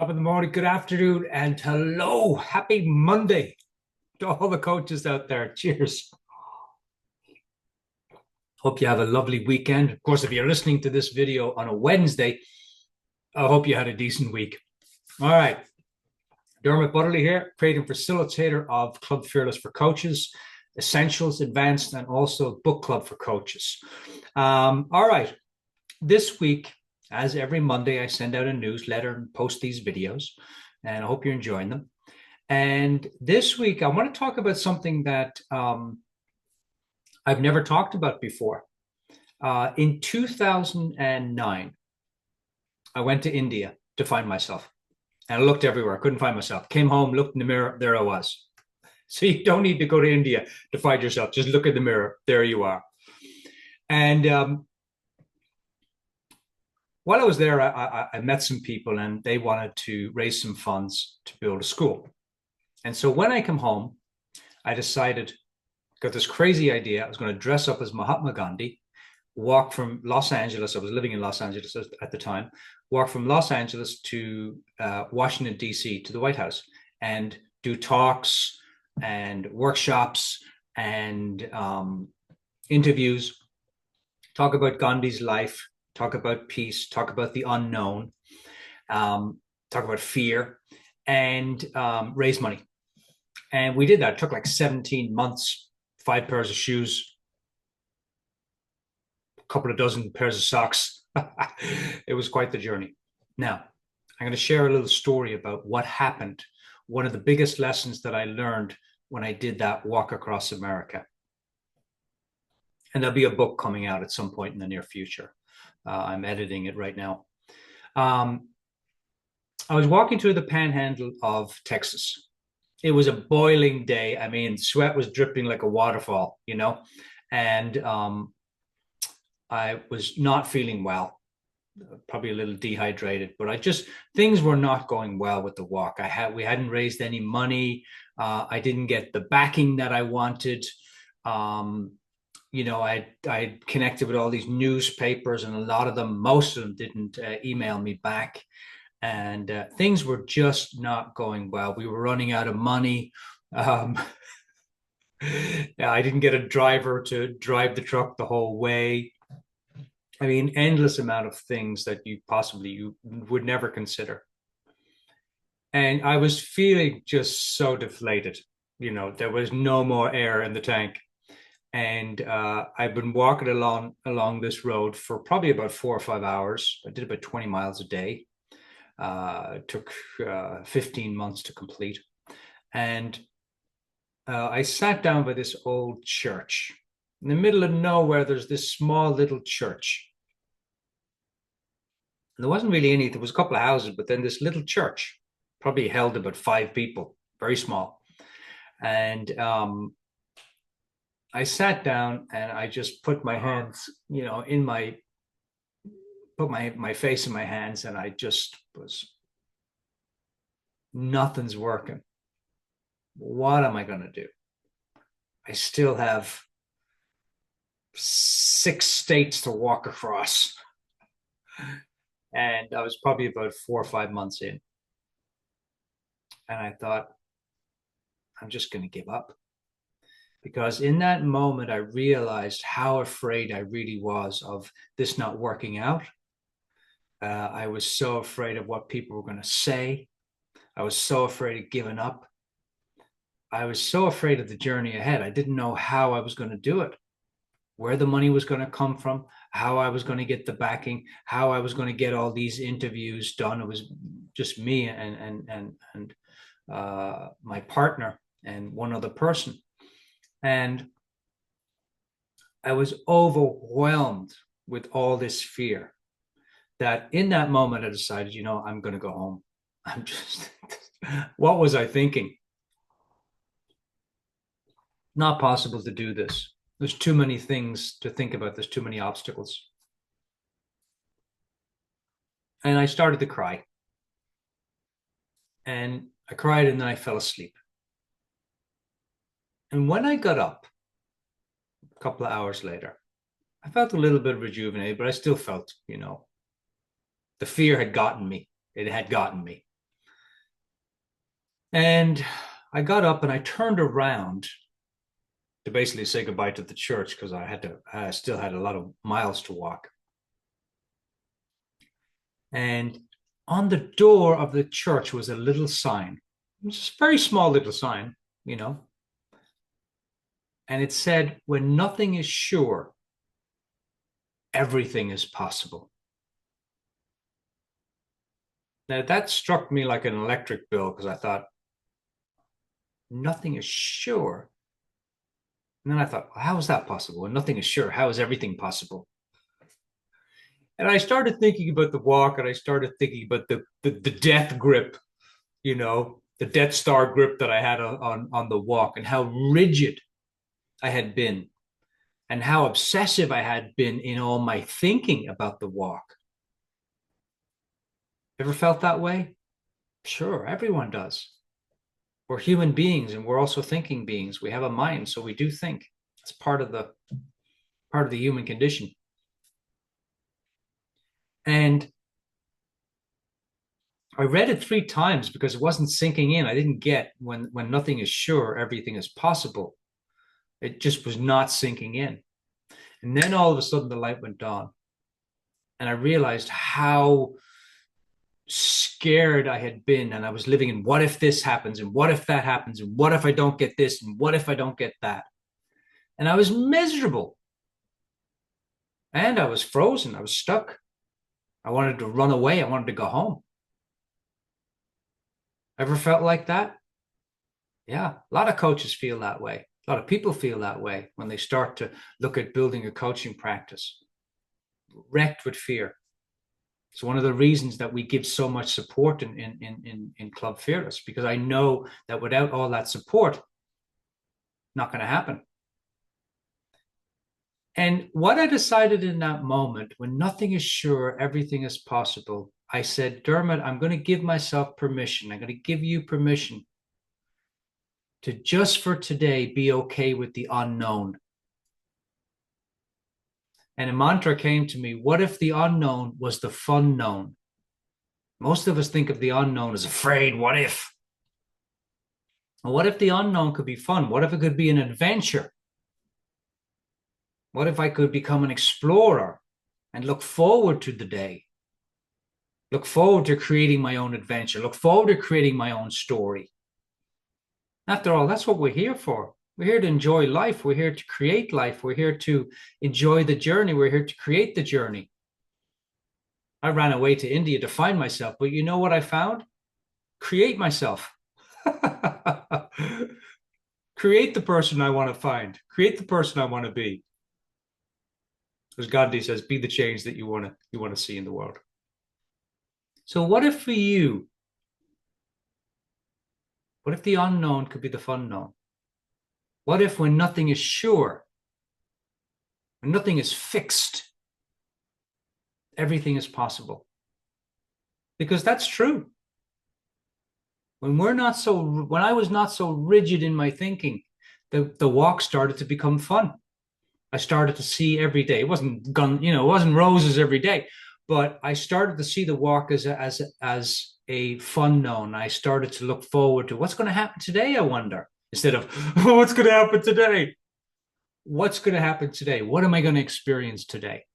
Top of the morning, good afternoon, and hello. Happy Monday to all the coaches out there. Cheers. Hope you have a lovely weekend. Of course, if you're listening to this video on a Wednesday, I hope you had a decent week. All right. Dermot Butterly here, creating facilitator of Club Fearless for Coaches, Essentials, Advanced, and also Book Club for Coaches. All right. This week, as every Monday, I send out a newsletter and post these videos, and I hope you're enjoying them. And this week, I want to talk about something that I've never talked about before. In 2009, I went to India to find myself. And I looked everywhere. I couldn't find myself. Came home, looked in the mirror. There I was. So you don't need to go to India to find yourself. Just look in the mirror. There you are. And while I was there, I met some people and they wanted to raise some funds to build a school. And so when I come home, I decided, got this crazy idea. I was going to dress up as Mahatma Gandhi, walk from Los Angeles. I was living in Los Angeles at the time, walk from Los Angeles to Washington, D.C., to the White House, and do talks and workshops and interviews, talk about Gandhi's life, talk about peace, talk about the unknown, talk about fear, and raise money. And we did that. It took like 17 months, 5 pairs of shoes, a couple of dozen pairs of socks. It was quite the journey. Now, I'm going to share a little story about what happened. One of the biggest lessons that I learned when I did that walk across America. And there'll be a book coming out at some point in the near future. I'm editing it right now. I was walking through the panhandle of Texas. It was a boiling day. I mean, sweat was dripping like a waterfall, you know, and I was not feeling well, probably a little dehydrated, but things were not going well with the walk. We hadn't raised any money. I didn't get the backing that I wanted. You know, I connected with all these newspapers, and most of them didn't email me back. And things were just not going well. We were running out of money. I didn't get a driver to drive the truck the whole way. I mean, endless amount of things that you would never consider. And I was feeling just so deflated. You know, there was no more air in the tank. And I've been walking along this road for probably about 4 or 5 hours. I did about 20 miles a day. It took 15 months to complete. And I sat down by this old church. In the middle of nowhere, there's this small little church. And there wasn't really any, there was a couple of houses, but then this little church probably held about 5 people, very small. And I sat down and I just put my hands, you know, put my face in my hands, and I just nothing's working. What am I going to do? I still have 6 states to walk across. And I was probably about 4 or 5 months in. And I thought, I'm just going to give up. Because in that moment, I realized how afraid I really was of this not working out. I was so afraid of what people were going to say. I was so afraid of giving up. I was so afraid of the journey ahead. I didn't know how I was going to do it, where the money was going to come from, how I was going to get the backing, how I was going to get all these interviews done. It was just me and my partner and one other person. And I was overwhelmed with all this fear that in that moment I decided, you know, I'm going to go home. What was I thinking? Not possible to do this. There's too many things to think about. There's too many obstacles. And I started to cry. And I cried and then I fell asleep. And when I got up a couple of hours later, I felt a little bit rejuvenated, but I still felt, you know, the fear had gotten me. It had gotten me. And I got up and I turned around to basically say goodbye to the church because I still had a lot of miles to walk. And on the door of the church was a little sign, just a very small little sign, you know, and it said, when nothing is sure, everything is possible. Now that struck me like an electric bill because I thought, nothing is sure. And then I thought, well, how is that possible? When nothing is sure, how is everything possible? And I started thinking about the walk, and I started thinking about the death grip, you know, the Death Star grip that I had on the walk, and how rigid I had been, and how obsessive I had been in all my thinking about the walk. Ever felt that way? Sure, everyone does. We're human beings, and we're also thinking beings. We have a mind, so we do think. It's part of the human condition. And I read it 3 times because it wasn't sinking in. I didn't get when nothing is sure, everything is possible. It just was not sinking in. And then all of a sudden the light went on. And I realized how scared I had been. And I was living in what if this happens? And what if that happens? And what if I don't get this? And what if I don't get that? And I was miserable. And I was frozen. I was stuck. I wanted to run away. I wanted to go home. Ever felt like that? Yeah, a lot of coaches feel that way. A lot of people feel that way when they start to look at building a coaching practice, wrecked with fear. It's one of the reasons that we give so much support in Club Fearless, because I know that without all that support, not going to happen. And what I decided in that moment, when nothing is sure, everything is possible, I said, Dermot, I'm going to give myself permission. I'm going to give you permission to just for today be okay with the unknown. And a mantra came to me, what if the unknown was the fun known? Most of us think of the unknown as afraid. What if? Well, what if the unknown could be fun? What if it could be an adventure? What if I could become an explorer and look forward to the day? Look forward to creating my own adventure. Look forward to creating my own story. After all, that's what we're here for. We're here to enjoy life. We're here to create life. We're here to enjoy the journey. We're here to create the journey. I ran away to India to find myself, but you know what I found? Create myself. Create the person I want to find. Create the person I want to be. As Gandhi says, be the change that you want to see in the world. So what if for you, what if the unknown could be the fun known? What if when nothing is sure, when nothing is fixed, everything is possible? Because that's true. When I was not so rigid in my thinking, the walk started to become fun. I started to see every day. It wasn't it wasn't roses every day, but I started to see the walk as a fun known. I started to look forward to what's going to happen today, I wonder, instead of what's going to happen today. What's going to happen today? What am I going to experience today?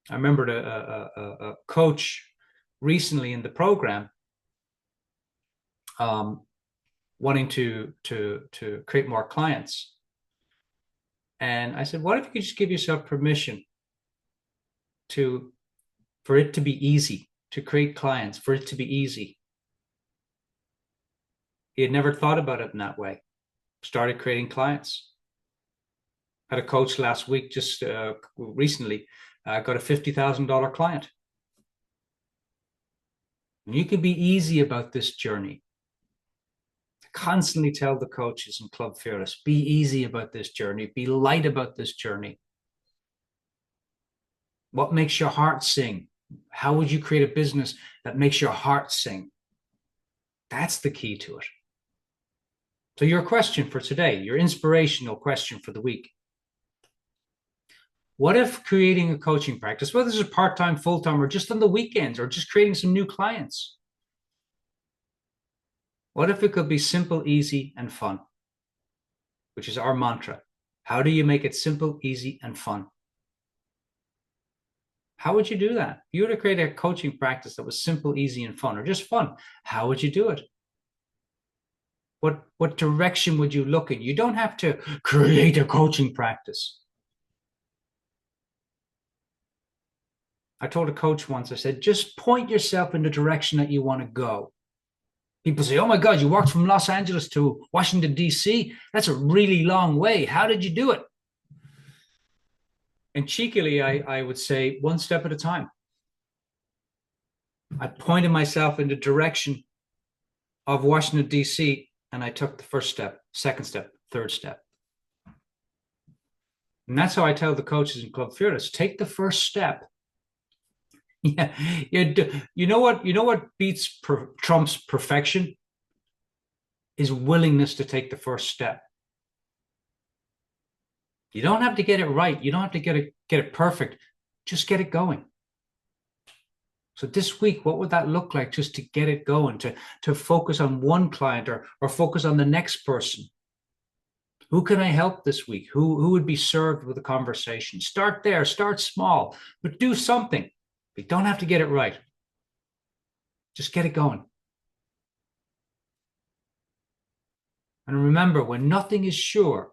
I remembered a coach recently in the program wanting to create more clients. And I said, what if you could just give yourself permission for it to be easy, to create clients, for it to be easy? He had never thought about it in that way. Started creating clients. Had a coach last week, just recently, got a $50,000 client. And you can be easy about this journey. Constantly tell the coaches in Club Fearless, be easy about this journey, be light about this journey. What makes your heart sing? How would you create a business that makes your heart sing? That's the key to it. So your question for today, your inspirational question for the week. What if creating a coaching practice, whether it's a part-time, full-time, or just on the weekends, or just creating some new clients, What if it could be simple, easy, and fun, which is our mantra? How do you make it simple, easy, and fun? How would you do that? If you were to create a coaching practice that was simple, easy, and fun, or just fun, how would you do it? What direction would you look in? You don't have to create a coaching practice. I told a coach once, I said, just point yourself in the direction that you want to go. People say, oh my God, you walked from Los Angeles to Washington, D.C. That's a really long way. How did you do it? And cheekily, I would say, one step at a time. I pointed myself in the direction of Washington, D.C., and I took the first step, second step, third step. And that's how I tell the coaches in Club Fearless, take the first step. Yeah, you know what? You know what beats trumps perfection is willingness to take the first step. You don't have to get it right. You don't have to get it perfect. Just get it going. So this week, what would that look like just to get it going, to focus on one client or focus on the next person? Who can I help this week? Who would be served with a conversation? Start there, start small, but do something. You don't have to get it right. Just get it going. And remember, when nothing is sure,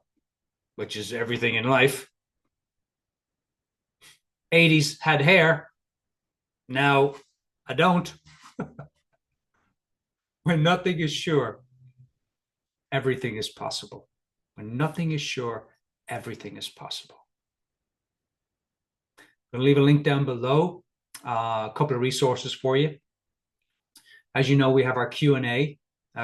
which is everything in life, 80s had hair, now I don't. When nothing is sure, everything is possible. When nothing is sure, everything is possible. I'm going to leave a link down below, a couple of resources for you. As you know, we have our Q&A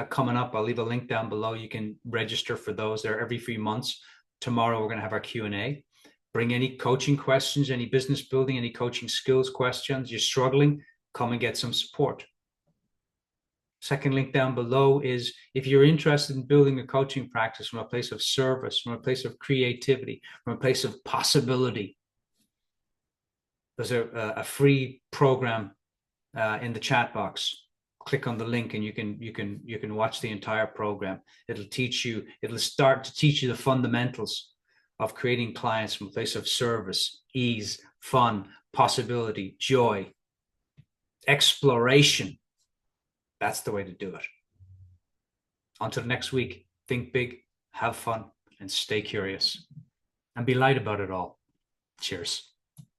coming up. I'll leave a link down below. You can register for those. They're every 3 months. Tomorrow, we're going to have our Q&A. Bring any coaching questions, any business building, any coaching skills questions. You're struggling, come and get some support. Second link down below is if you're interested in building a coaching practice from a place of service, from a place of creativity, from a place of possibility. There's a free program in the chat box. Click on the link and you can watch the entire program. It'll start to teach you the fundamentals of creating clients from a place of service, ease, fun, possibility, joy, exploration. That's the way to do it. Until next week, think big, have fun, and stay curious. And be light about it all. Cheers.